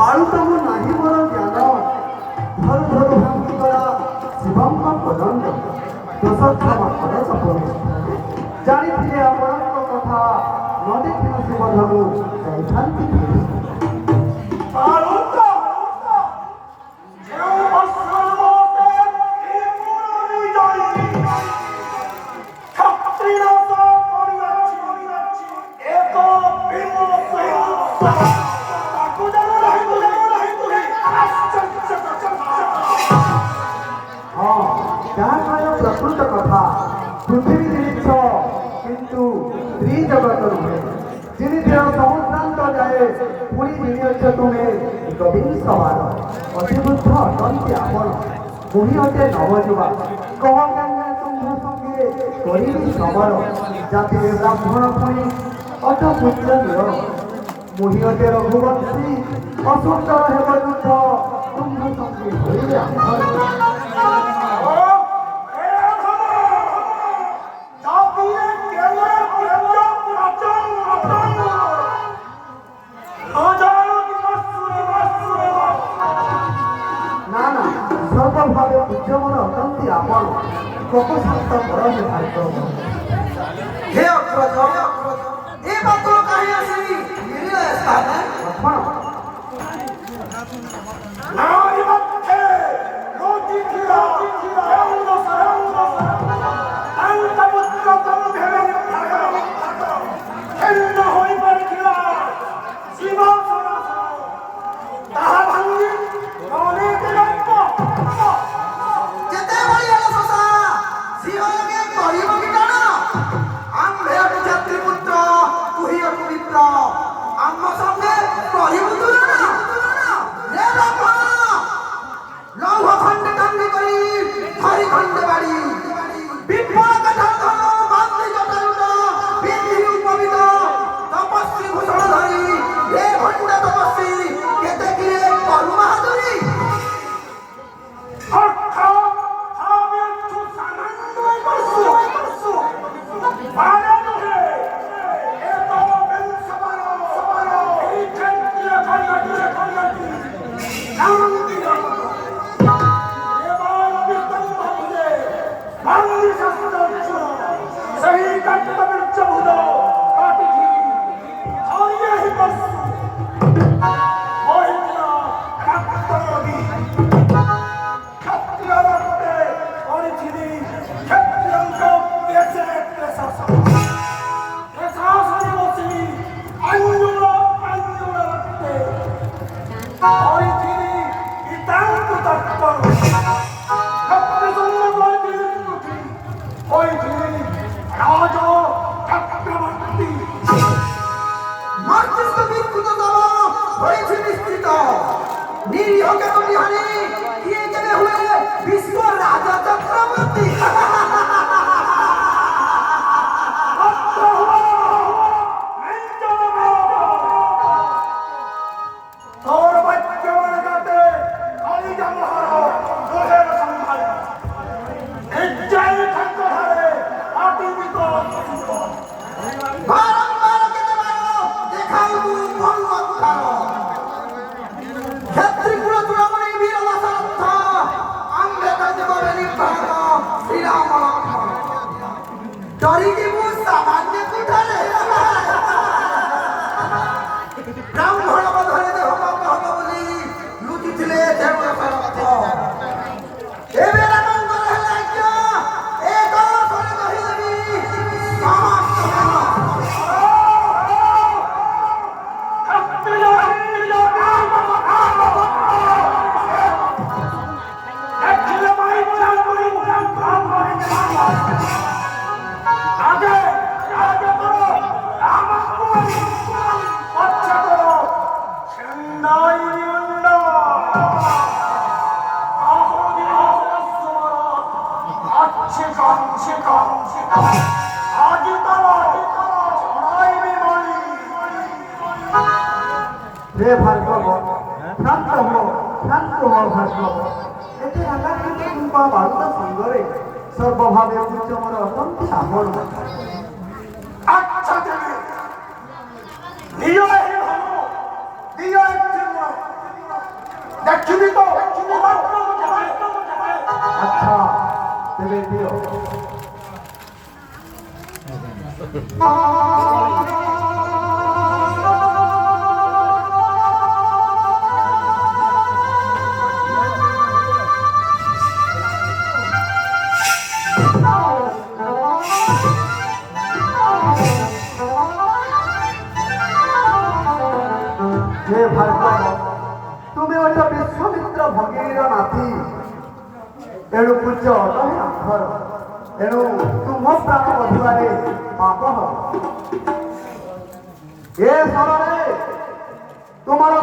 ପାରୁତମ ନାହିଁ ମୋର ଜ୍ଞାନ ଧରୁ ଧରୁ ଭାଙ୍ଗି ଗଲା ଶିବଙ୍କ ପଦନ୍ଦ ଦୋଷକ୍ଷମ କର ସଫଳ ଜାଣିଥିଲେ ଆପଣଙ୍କ କଥା ନ ଦେଖିନ ଶିବ ଧରୁ ଯାଇଥାନ୍ତି ପ୍ରକୃତ କଥା ପୃଥିବୀ ଜିନିଷ କିନ୍ତୁ ସ୍ତ୍ରୀ ଜଗତ ନୁହେଁ ଜିନିଷ ସମୁଦ୍ରାନ୍ତ ଯାଏ ପୁଣି ଜିନିଷ ତୁମେ ଏକବିଂଶ ବାର ଅତିବୁଦ୍ଧ ଅଟନ୍ତି ଆପଣ ମୁହିଁ ଅଟେ ନବଯୁବା କହ କାନ୍ନା ତୁମ୍ଭ ସଙ୍ଗେ କରିବି ସମର ଜାତିରେ ବ୍ରାହ୍ମଣ ପୁଣି ଅଟ ପୁତ୍ର ନିର ମୁହିଁ ଅଟେ ରଘୁବଂଶୀ ଅସୁନ୍ଦର ହେବ ଯୁଦ୍ଧ ତୁମ୍ଭ ସଙ୍ଗେ କରିବେ ଆମର ভাবে উদ্যমর অটন্তি আপন লোকশাস্ত্র পরমে ভাগ্য হে অগ্রজ এ পাত্র কাহি আসি মিলিলে স্থানে লক্ষ্মণ নারী মধ্যে রোটি খিরা এউদস আন্ত পুত্র তম ভেবে খেন্ন হই পারিখিলা জীব সরস তাহা ভাঙ্গি অনেক গল্প যেতে বলিয়া সসা জীবনকে করিব কি কাণ আম্ভে অটু ছাত্রী পুত্র তুহি অটু মিত্র আম্ম সঙ্গে করিব তুলনা রে লক্ষ্মণ লৌহ খণ্ডে কান্দি করি হরি খণ্ডে বাড়ি বিপ্লব ধর বান্ধি জটায়ুত বিধি উপবিত তপস্বী ভূষণ ধরি রে খণ্ড তপস্বী কেতে কিরে করু বাহাদুরি ব্রাহ্মণ বধরে দেহ পাপ হব বলি লুচিছিলে দেবতা সরবত এবে আনন্দ হেলা কি এ কল করে কহিবি আজি তার ছড়াইবি বলি হে ভার্গব শান্ত হো ভার্গব এতে রাগা কিন্তু তুম্পা বারুদ সঙ্গরে সর্বভাবে উচ্চ মর অতন্তি আমল আচ্ছা দেবী দিও এই ভালো দিও একটি মন দেখিবি তো আচ্ছা তেবে দিও হে ভার্গব তুমি হচ্ছ বিশ্বমিত্র ভগীর নাতি এণু ପୂଜ୍ୟ ଅଟହେ ଆମ୍ଭର ଏଣୁ ତୁମ ପ୍ରାଣ ବଧିବାରେ ପାପ ହବ ଏ ସ୍ୱରରେ ତୁମର